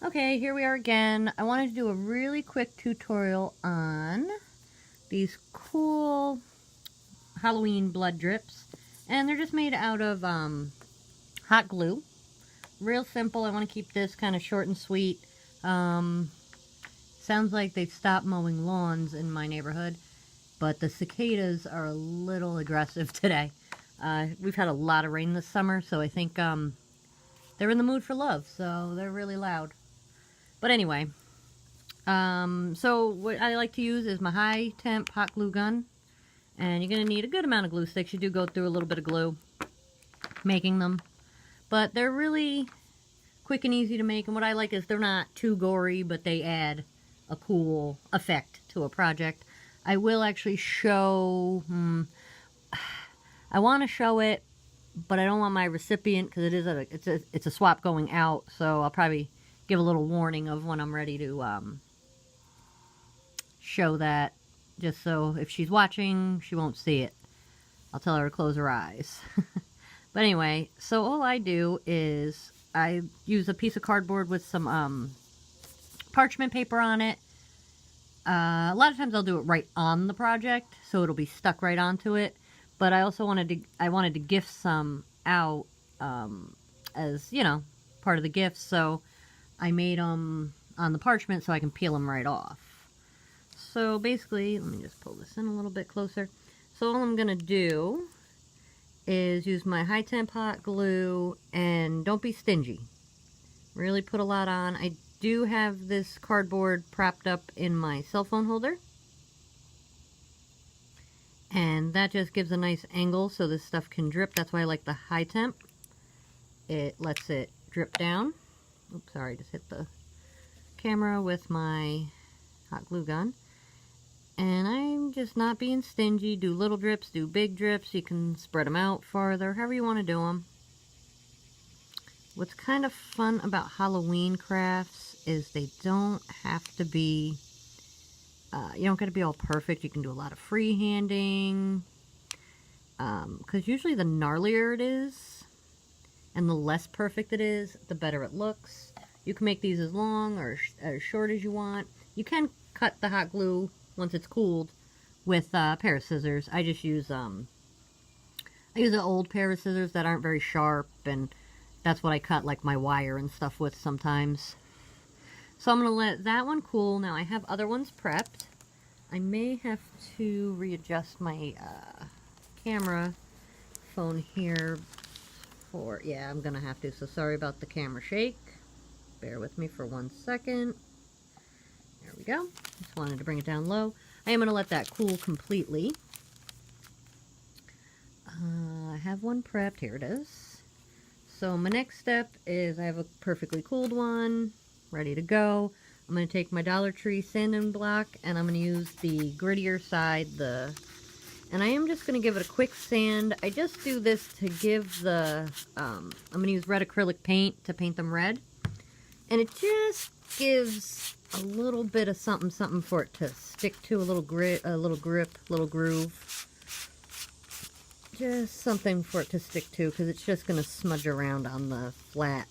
Okay, here we are again. I wanted to do a really quick tutorial on these cool Halloween blood drips. And they're just made out of hot glue. Real simple. I want to keep this kind of short and sweet. Sounds like they've stopped mowing lawns in my neighborhood, but the cicadas are a little aggressive today. We've had a lot of rain this summer, so I think they're in the mood for love, so they're really loud. But anyway, so what I like to use is my high temp hot glue gun. And you're going to need a good amount of glue sticks. You do go through a little bit of glue making them. But they're really quick and easy to make. And what I like is they're not too gory, but they add a cool effect to a project. I will actually show, I want to show it, but I don't want my recipient, because it's a swap going out. So I'll probably give a little warning of when I'm ready to show that, just so if she's watching, she won't see it. I'll tell her to close her eyes. But anyway, so all I do is I use a piece of cardboard with some parchment paper on it. A lot of times I'll do it right on the project, so it'll be stuck right onto it. But I also wanted to gift some out as, you know, part of the gift. So I made them on the parchment so I can peel them right off. So basically, let me just pull this in a little bit closer. So all I'm going to do is use my high temp hot glue, and don't be stingy. Really put a lot on. I do have this cardboard propped up in my cell phone holder. And that just gives a nice angle so this stuff can drip. That's why I like the high temp. It lets it drip down. Oops, sorry, just hit the camera with my hot glue gun. And I'm just not being stingy. Do little drips, do big drips. You can spread them out farther, however you want to do them. What's kind of fun about Halloween crafts is they don't have to be, you don't got to be all perfect. You can do a lot of freehanding. Because usually the gnarlier it is, and the less perfect it is, the better it looks. You can make these as long or as short as you want. You can cut the hot glue once it's cooled with a pair of scissors. I just use I use an old pair of scissors that aren't very sharp, and that's what I cut like my wire and stuff with sometimes. So I'm going to let that one cool. Now I have other ones prepped. I may have to readjust my camera phone here for, yeah, I'm going to have to. So sorry about the camera shake. Bear with me for 1 second. There we go. Just wanted to bring it down low. I am going to let that cool completely. I have one prepped. Here it is. So my next step is I have a perfectly cooled one ready to go. I'm going to take my Dollar Tree sanding block, and I'm going to use the grittier side, and I am just going to give it a quick sand. I just do this to give the, I'm going to use red acrylic paint to paint them red. And it just gives a little bit of something for it to stick to, a little grit, a little grip, a little groove. Just something for it to stick to, because it's just going to smudge around on the flat.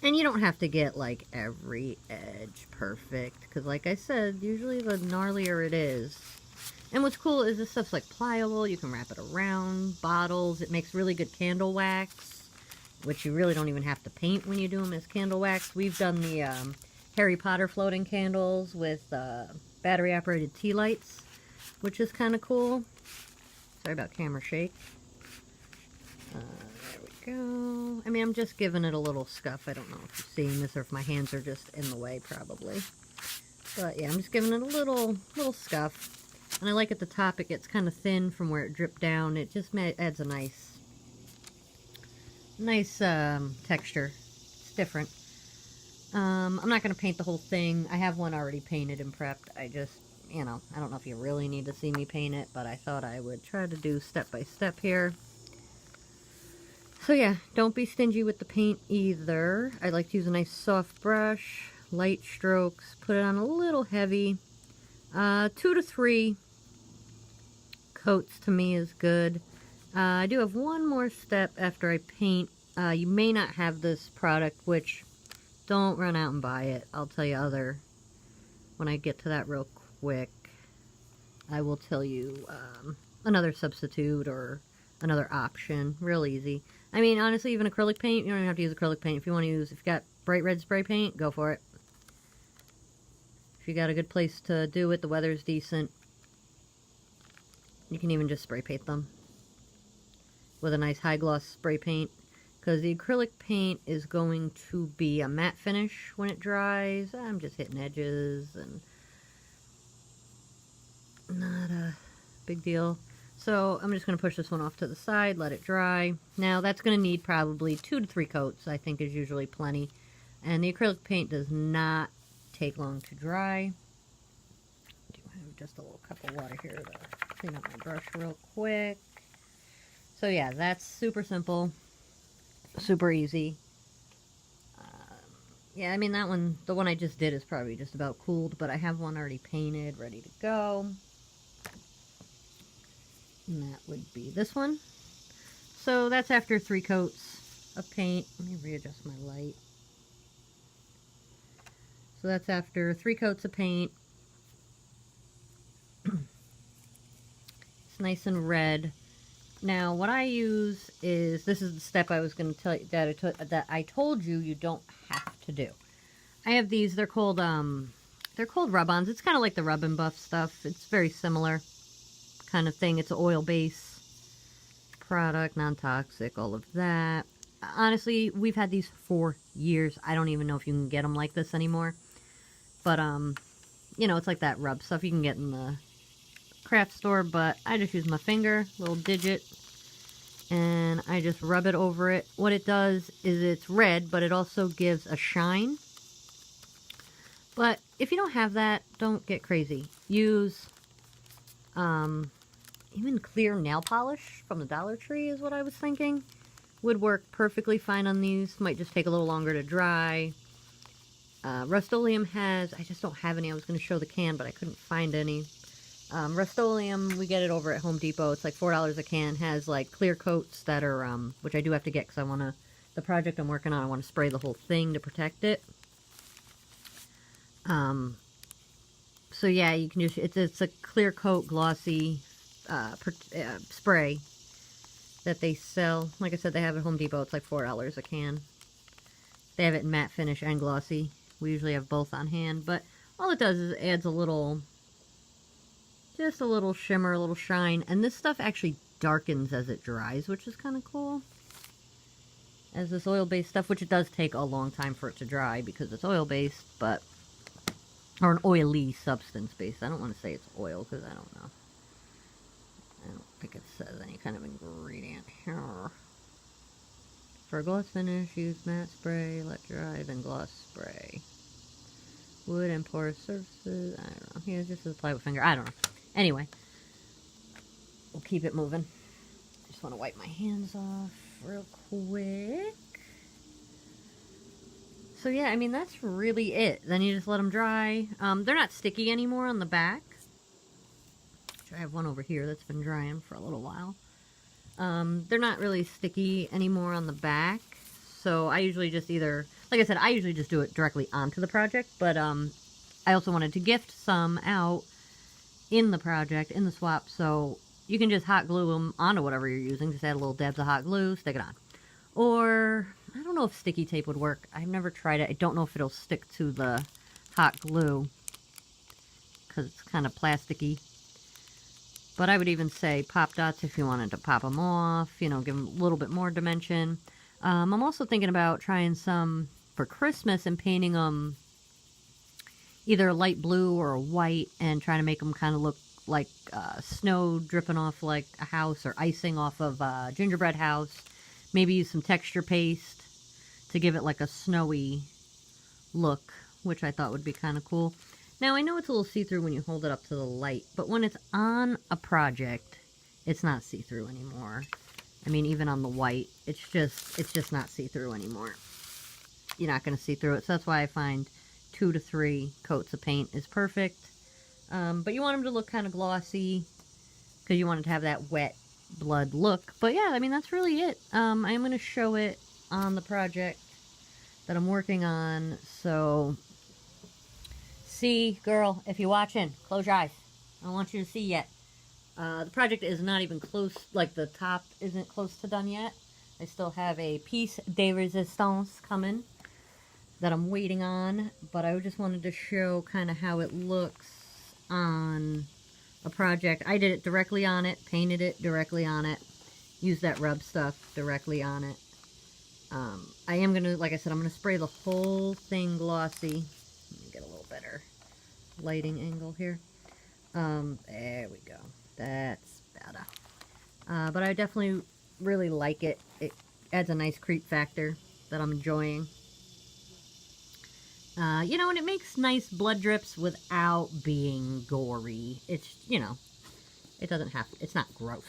And you don't have to get like every edge perfect, because like I said, usually the gnarlier it is. And what's cool is this stuff's like pliable. You can wrap it around bottles. It makes really good candle wax, which you really don't even have to paint when you do them as candle wax. We've done the Harry Potter floating candles with battery operated tea lights, which is kind of cool. Sorry about camera shake. There we go. I mean, I'm just giving it a little scuff. I don't know if you're seeing this or if my hands are just in the way, probably. But yeah, I'm just giving it a little scuff. And I like at the top it gets kind of thin from where it dripped down. It just adds a nice texture. It's different. I'm not going to paint the whole thing. I have one already painted and prepped. I just, you know, I don't know if you really need to see me paint it, but I thought I would try to do step by step here. So yeah, don't be stingy with the paint either. I like to use a nice soft brush, light strokes, put it on a little heavy. 2 to 3 coats to me is good. I do have one more step after I paint. You may not have this product, which don't run out and buy it. I'll tell you when I get to that real quick, I will tell you another substitute or another option. Real easy. I mean, honestly, even acrylic paint, you don't even have to use acrylic paint. If you you've got bright red spray paint, go for it. If you got a good place to do it, the weather's decent, you can even just spray paint them with a nice high gloss spray paint, because the acrylic paint is going to be a matte finish when it dries. I'm just hitting edges and not a big deal. So I'm just going to push this one off to the side, let it dry. Now that's going to need probably 2 to 3 coats, I think is usually plenty. And the acrylic paint does not take long to dry. I do have just a little cup of water here to clean up my brush real quick. So yeah, that's super simple, super easy. Yeah, I mean that one, the one I just did is probably just about cooled, but I have one already painted, ready to go. And that would be this one. So that's after 3 coats of paint. Let me readjust my light. So that's after 3 coats of paint. It's nice and red. Now what I use is, this is the step I was going to tell you that I told you you don't have to do. I have these, they're called rub-ons. It's kind of like the Rub and Buff stuff. It's very similar kind of thing. It's an oil-based product, non-toxic, all of that. Honestly, we've had these for years. I don't even know if you can get them like this anymore. But, you know, it's like that rub stuff you can get in the craft store, but I just use my finger, little digit, and I just rub it over it. What it does is it's red, but it also gives a shine. But if you don't have that, don't get crazy. Use, even clear nail polish from the Dollar Tree is what I was thinking. Would work perfectly fine on these. Might just take a little longer to dry. Rust-Oleum has, I just don't have any. I was going to show the can, but I couldn't find any. Rust-Oleum, we get it over at Home Depot. It's like $4 a can. Has like clear coats that are, which I do have to get because I want to, the project I'm working on, I want to spray the whole thing to protect it. So yeah, you can use, it's a clear coat glossy spray that they sell. Like I said, they have it at Home Depot. It's like $4 a can. They have it in matte finish and glossy. We usually have both on hand, but all it does is it adds a little, just a little shimmer, a little shine, and this stuff actually darkens as it dries, which is kind of cool. As this oil-based stuff, which it does take a long time for it to dry because it's oil-based, but, or an oily substance-based. I don't want to say it's oil because I don't know. I don't think it says any kind of ingredient here. For a gloss finish, use matte spray, let dry, then gloss spray. Wood and porous surfaces, I don't know. Here, just apply with finger, I don't know. Anyway, we'll keep it moving. Just want to wipe my hands off real quick. So yeah, I mean, that's really it. Then you just let them dry. They're not sticky anymore on the back. I have one over here that's been drying for a little while. They're not really sticky anymore on the back. So I usually just either, like I said, I usually just do it directly onto the project. But I also wanted to gift some out in the project, in the swap. So you can just hot glue them onto whatever you're using. Just add a little dabs of hot glue, stick it on. Or, I don't know if sticky tape would work. I've never tried it. I don't know if it'll stick to the hot glue, because it's kind of plasticky. But I would even say pop dots if you wanted to pop them off, you know, give them a little bit more dimension. I'm also thinking about trying some for Christmas and painting them either a light blue or a white and trying to make them kind of look like snow dripping off like a house, or icing off of a gingerbread house. Maybe use some texture paste to give it like a snowy look, which I thought would be kind of cool. Now, I know it's a little see-through when you hold it up to the light, but when it's on a project, it's not see-through anymore. I mean, even on the white, it's just not see-through anymore. You're not going to see through it, so that's why I find 2 to 3 coats of paint is perfect. But you want them to look kind of glossy, because you want it to have that wet blood look. But yeah, I mean, that's really it. I am going to show it on the project that I'm working on. So, see, girl, if you're watching, close your eyes. I don't want you to see yet. The project is not even close, like the top isn't close to done yet. I still have a piece de resistance coming that I'm waiting on, but I just wanted to show kind of how it looks on a project. I did it directly on it, painted it directly on it, used that rub stuff directly on it. I am going to, like I said, I'm going to spray the whole thing glossy. Let me get a little better lighting angle here. There we go. That's better. But I definitely really like it. It adds a nice creep factor that I'm enjoying. You know, and it makes nice blood drips without being gory. It's, you know, it doesn't have, it's not gross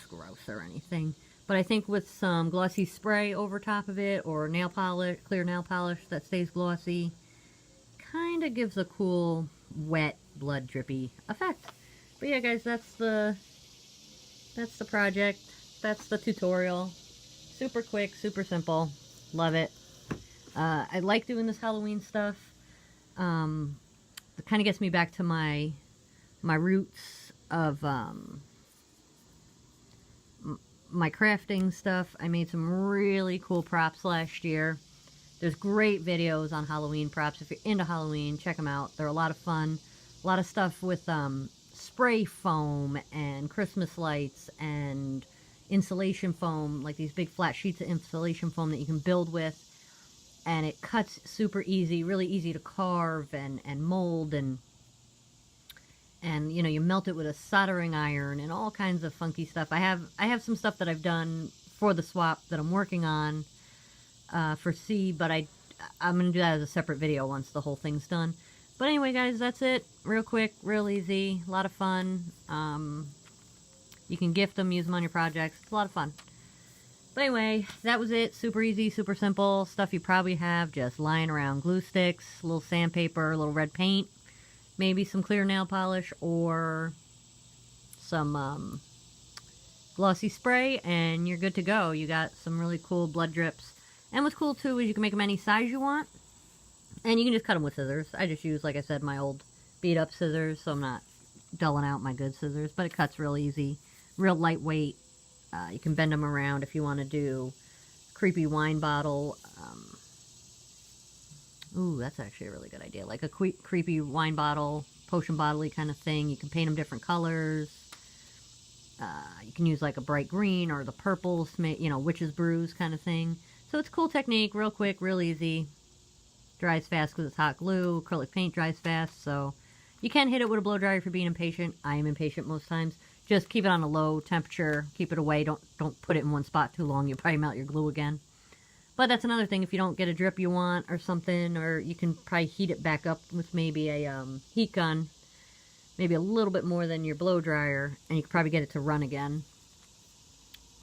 or anything. But I think with some glossy spray over top of it, or nail polish, clear nail polish that stays glossy, kind of gives a cool, wet, blood drippy effect. But yeah, guys, that's the project. That's the tutorial. Super quick, super simple. Love it. I like doing this Halloween stuff. It kind of gets me back to my roots of my crafting stuff. I made some really cool props last year. There's great videos on Halloween props. If you're into Halloween, check them out. They're a lot of fun. A lot of stuff with spray foam and Christmas lights and insulation foam, like these big flat sheets of insulation foam that you can build with. And it cuts super easy, really easy to carve and mold, and you know, you melt it with a soldering iron and all kinds of funky stuff. I have some stuff that I've done for the swap that I'm working on for C, but I'm going to do that as a separate video once the whole thing's done. But anyway, guys, that's it. Real quick, real easy, a lot of fun. You can gift them, use them on your projects. It's a lot of fun. But anyway, that was it. Super easy, super simple. Stuff you probably have just lying around. Glue sticks, a little sandpaper, a little red paint, maybe some clear nail polish, or some glossy spray, and you're good to go. You got some really cool blood drips. And what's cool, too, is you can make them any size you want. And you can just cut them with scissors. I just use, like I said, my old beat-up scissors, so I'm not dulling out my good scissors. But it cuts real easy, real lightweight. You can bend them around if you want to do creepy wine bottle. Ooh, that's actually a really good idea. Like a creepy wine bottle, potion bottle-y kind of thing. You can paint them different colors. You can use like a bright green or the purple, you know, witch's brews kind of thing. So it's a cool technique, real quick, real easy. Dries fast because it's hot glue. Acrylic paint dries fast, so you can hit it with a blow dryer if you're being impatient. I am impatient most times. Just keep it on a low temperature. Keep it away. Don't put it in one spot too long. You'll probably melt your glue again. But that's another thing. If you don't get a drip you want or something, or you can probably heat it back up with maybe a heat gun. Maybe a little bit more than your blow dryer. And you can probably get it to run again.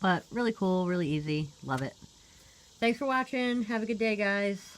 But really cool. Really easy. Love it. Thanks for watching. Have a good day, guys.